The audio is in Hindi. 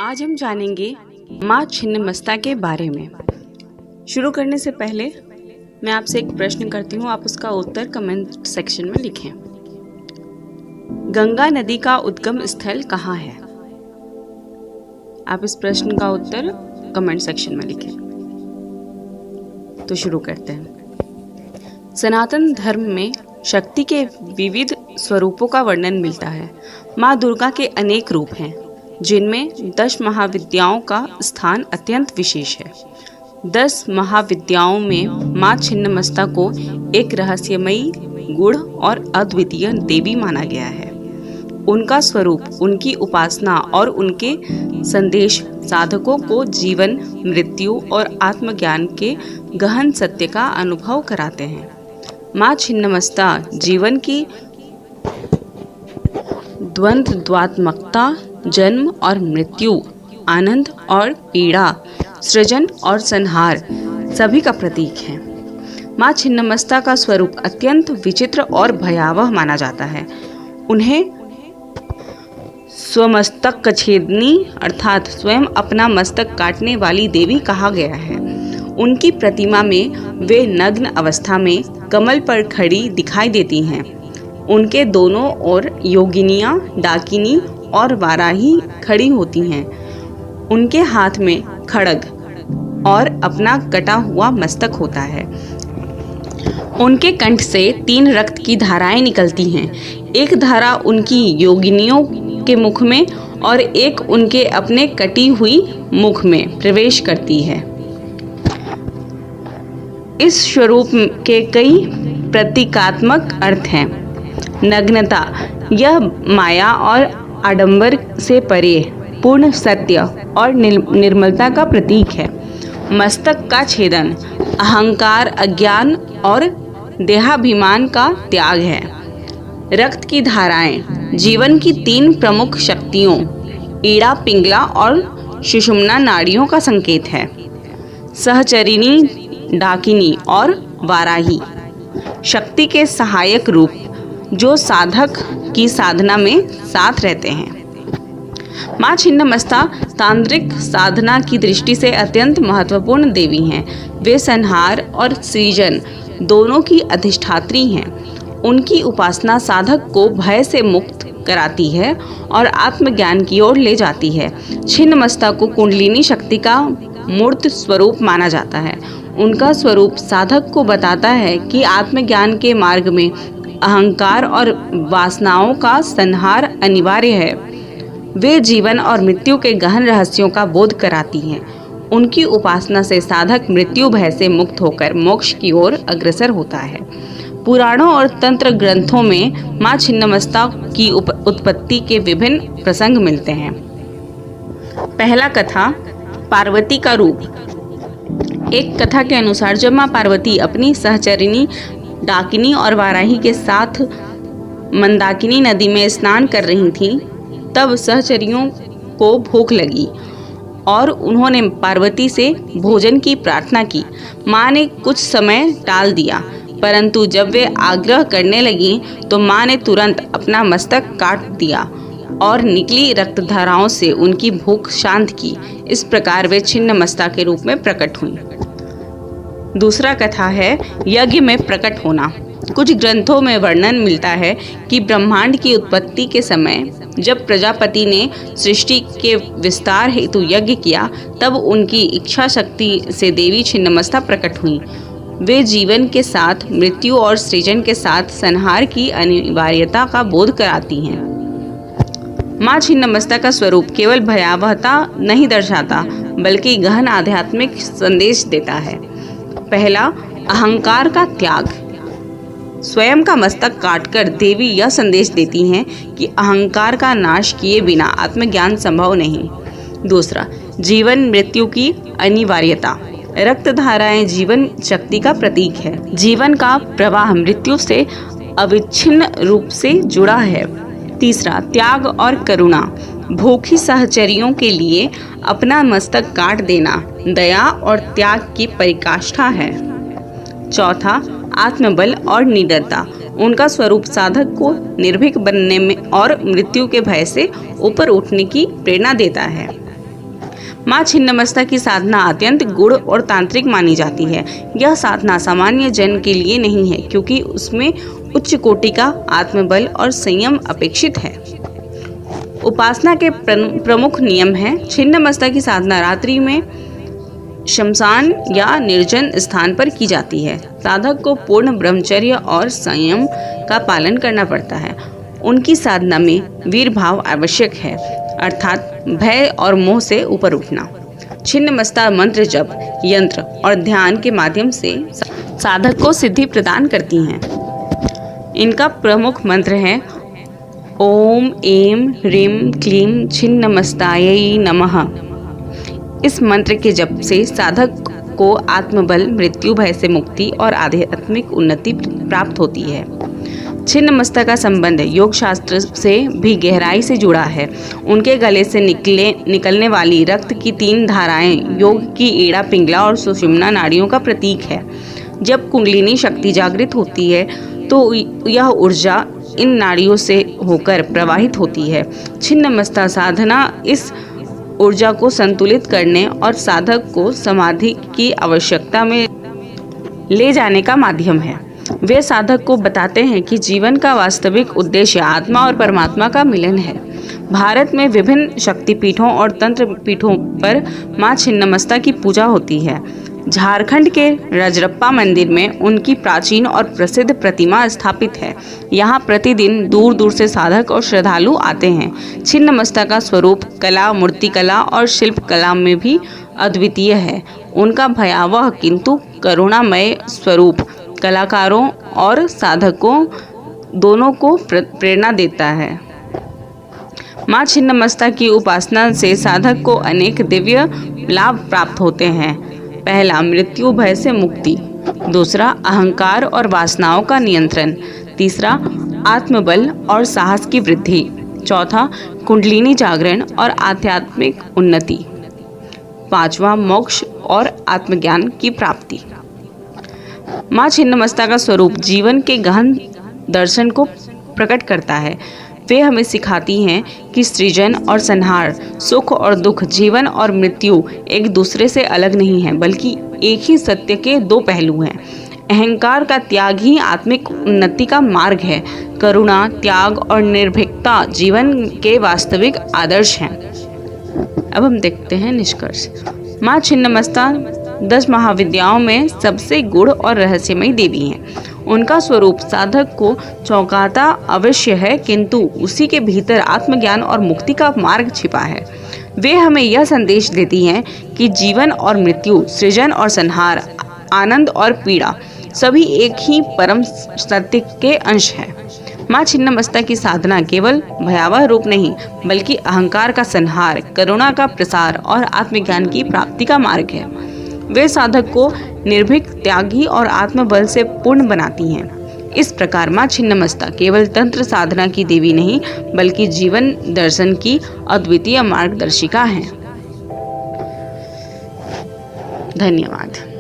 आज हम जानेंगे माँ छिन्नमस्ता के बारे में। शुरू करने से पहले मैं आपसे एक प्रश्न करती हूँ, आप उसका उत्तर कमेंट सेक्शन में लिखें। गंगा नदी का उद्गम स्थल कहाँ है? आप इस प्रश्न का उत्तर कमेंट सेक्शन में लिखें। तो शुरू करते हैं। सनातन धर्म में शक्ति के विविध स्वरूपों का वर्णन मिलता है। माँ दुर्गा के अनेक रूप हैं, जिनमें 10 महाविद्याओं का स्थान अत्यंत विशेष है। 10 महाविद्याओं में माँ छिन्नमस्ता को एक रहस्यमयी, गूढ़ और अद्वितीय देवी माना गया है। उनका स्वरूप, उनकी उपासना और उनके संदेश साधकों को जीवन, मृत्यु और आत्मज्ञान के गहन सत्य का अनुभव कराते हैं। माँ छिन्नमस्ता जीवन की द्वंद्वात्मकता, जन्म और मृत्यु, आनंद और पीड़ा, सृजन और संहार सभी का प्रतीक है। माँ छिन्नमस्ता का स्वरूप अत्यंत विचित्र और भयावह माना जाता है। उन्हें स्वमस्तक छेदनी अर्थात स्वयं अपना मस्तक काटने वाली देवी कहा गया है। उनकी प्रतिमा में वे नग्न अवस्था में कमल पर खड़ी दिखाई देती हैं। उनके दोनों ओर योगिनियाँ, डाकिनी और वाराही खड़ी होती हैं। उनके हाथ में खड्ग और अपना कटा हुआ मस्तक होता है। उनके कंठ से 3 रक्त की धाराएं निकलती हैं। एक धारा उनकी योगिनियों के मुख में और एक उनके अपने कटी हुई मुख में प्रवेश करती है। इस स्वरूप के कई प्रतीकात्मक अर्थ हैं। नग्नता, यह माया और आडंबर से परे पूर्ण सत्य और निर्मलता का प्रतीक है। मस्तक का छेदन, अहंकार, अज्ञान और देहाभिमान का त्याग है। रक्त की धाराएं, जीवन की 3 प्रमुख शक्तियों ईड़ा, पिंगला और सुषुम्ना नाड़ियों का संकेत है। सहचरिणी, डाकिनी और वाराही शक्ति के सहायक रूप जो साधक की साधना में साथ रहते हैं। माँ छिन्नमस्ता तांत्रिक साधना की दृष्टि से अत्यंत महत्वपूर्ण देवी हैं। वे संहार और सृजन दोनों की अधिष्ठात्री हैं। उनकी उपासना साधक को भय से मुक्त कराती है और आत्मज्ञान की ओर ले जाती है। छिन्नमस्ता को कुंडलिनी शक्ति का मूर्त स्वरूप माना जाता है। उनका स्वरूप साधक को बताता है कि आत्मज्ञान के मार्ग में अहंकार और वासनाओं का संहार अनिवार्य है। वे जीवन और मृत्यु के गहन रहस्यों का बोध कराती हैं। उनकी उपासना से साधक मृत्यु भय से मुक्त होकर मोक्ष की ओर अग्रसर होता है। पुराणों और तंत्र ग्रंथों में माँ छिन्नमस्ता की उत्पत्ति के विभिन्न प्रसंग मिलते हैं। पहला कथा, पार्वती का रूप। एक कथा के अनुसार जब माँ पार्वती अपनी सहचरिणी डाकिनी और वाराही के साथ मंदाकिनी नदी में स्नान कर रही थीं, तब सहचरियों को भूख लगी और उन्होंने पार्वती से भोजन की प्रार्थना की। माँ ने कुछ समय टाल दिया, परंतु जब वे आग्रह करने लगीं तो माँ ने तुरंत अपना मस्तक काट दिया और निकली रक्तधाराओं से उनकी भूख शांत की। इस प्रकार वे छिन्नमस्ता के रूप में प्रकट हुईं। दूसरा कथा है यज्ञ में प्रकट होना। कुछ ग्रंथों में वर्णन मिलता है कि ब्रह्मांड की उत्पत्ति के समय जब प्रजापति ने सृष्टि के विस्तार हेतु यज्ञ किया, तब उनकी इच्छा शक्ति से देवी छिन्नमस्ता प्रकट हुई। वे जीवन के साथ मृत्यु और सृजन के साथ संहार की अनिवार्यता का बोध कराती हैं। माँ छिन्नमस्ता का स्वरूप केवल भयावहता नहीं दर्शाता, बल्कि गहन आध्यात्मिक संदेश देता है। पहला, अहंकार का त्याग। स्वयं का मस्तक काटकर देवी यह संदेश देती हैं कि अहंकार का नाश किए बिना आत्मज्ञान संभव नहीं। दूसरा, जीवन मृत्यु की अनिवार्यता। रक्त धाराएं जीवन शक्ति का प्रतीक है। जीवन का प्रवाह मृत्यु से अविच्छिन्न रूप से जुड़ा है। तीसरा, त्याग और करुणा। भूखी सहचरियों के लिए अपना मस्तक काट देना दया और त्याग की परिकाष्ठा है। चौथा, आत्मबल और निडरता। उनका स्वरूप साधक को निर्भीक बनने में और मृत्यु के भय से ऊपर उठने की प्रेरणा देता है। माँ छिन्नमस्ता की साधना अत्यंत गूढ़ और तांत्रिक मानी जाती है। यह साधना सामान्य जन के लिए नहीं है क्योंकि उसमें उच्च कोटि का आत्मबल और संयम अपेक्षित है। उपासना के प्रमुख नियम हैं। छिन्नमस्ता की साधना रात्रि में शमशान या निर्जन स्थान पर की जाती है। साधक को पूर्ण ब्रह्मचर्य और संयम का पालन करना पड़ता है। उनकी साधना में वीर भाव आवश्यक है, अर्थात भय और मोह से ऊपर उठना। छिन्नमस्ता मंत्र जप, यंत्र और ध्यान के माध्यम से साधक को सिद्धि प्रदान करती हैं। इनका प्रमुख मंत्र है ओम ऐं ह्रीं क्लीं छिन्नमस्तायै नमः। इस मंत्र के जप से साधक को आत्मबल, मृत्यु भय से मुक्ति और आध्यात्मिक उन्नति प्राप्त होती है। छिन्नमस्ता का संबंध योग शास्त्र से भी गहराई से जुड़ा है। उनके गले से निकलने वाली रक्त की 3 धाराएं योग की एड़ा, पिंगला और सुषुम्ना नाड़ियों का प्रतीक है। जब कुंडलिनी शक्ति जागृत होती है तो यह ऊर्जा इन नाड़ियों से होकर प्रवाहित होती है। छिन्नमस्ता साधना इस ऊर्जा को संतुलित करने और साधक को समाधि की आवश्यकता में ले जाने का माध्यम है। वे साधक को बताते हैं कि जीवन का वास्तविक उद्देश्य आत्मा और परमात्मा का मिलन है। भारत में विभिन्न शक्तिपीठों और तंत्र पीठों पर माँ छिन्नमस्ता की पूजा होती है। झारखंड के रजरप्पा मंदिर में उनकी प्राचीन और प्रसिद्ध प्रतिमा स्थापित है। यहाँ प्रतिदिन दूर दूर से साधक और श्रद्धालु आते हैं। छिन्नमस्ता का स्वरूप कला, मूर्तिकला और शिल्पकला में भी अद्वितीय है। उनका भयावह किंतु करुणामय स्वरूप कलाकारों और साधकों दोनों को प्रेरणा देता है। माँ छिन्नमस्ता की उपासना से साधक को अनेक दिव्य लाभ प्राप्त होते हैं। पहला, मृत्यु भय से मुक्ति। दूसरा, अहंकार और वासनाओं का नियंत्रण। तीसरा, आत्मबल और साहस की वृद्धि। चौथा, कुंडलिनी जागरण और आध्यात्मिक उन्नति। पांचवा, मोक्ष और आत्मज्ञान की प्राप्ति। माँ छिन्नमस्ता का स्वरूप जीवन के गहन दर्शन को प्रकट करता है। वे हमें सिखाती हैं कि सृजन और संहार, सुख और दुख, जीवन और मृत्यु एक दूसरे से अलग नहीं है, बल्कि एक ही सत्य के 2 पहलू हैं। अहंकार का त्याग ही आत्मिक उन्नति का मार्ग है। करुणा, त्याग और निर्भीकता जीवन के वास्तविक आदर्श हैं। अब हम देखते हैं निष्कर्ष। माँ छिन्नमस्ता 10 महाविद्याओं में सबसे गूढ़ और रहस्यमयी देवी हैं। उनका स्वरूप साधक को चौंकाता अवश्य है, किंतु उसी के भीतर आत्मज्ञान और मुक्ति का मार्ग छिपा है। वे हमें यह संदेश देती हैं कि जीवन और मृत्यु, सृजन और संहार, आनंद और पीड़ा सभी एक ही परम सत्य के अंश हैं। माँ छिन्नमस्ता की साधना केवल भयावह रूप नहीं, बल्कि अहंकार का संहार, करुणा का प्रसार और आत्मज्ञान की प्राप्ति का मार्ग है। वे साधक को निर्भीक, त्यागी और आत्मबल से पूर्ण बनाती हैं। इस प्रकार माँ छिन्नमस्ता केवल तंत्र साधना की देवी नहीं, बल्कि जीवन दर्शन की अद्वितीय मार्गदर्शिका हैं। धन्यवाद।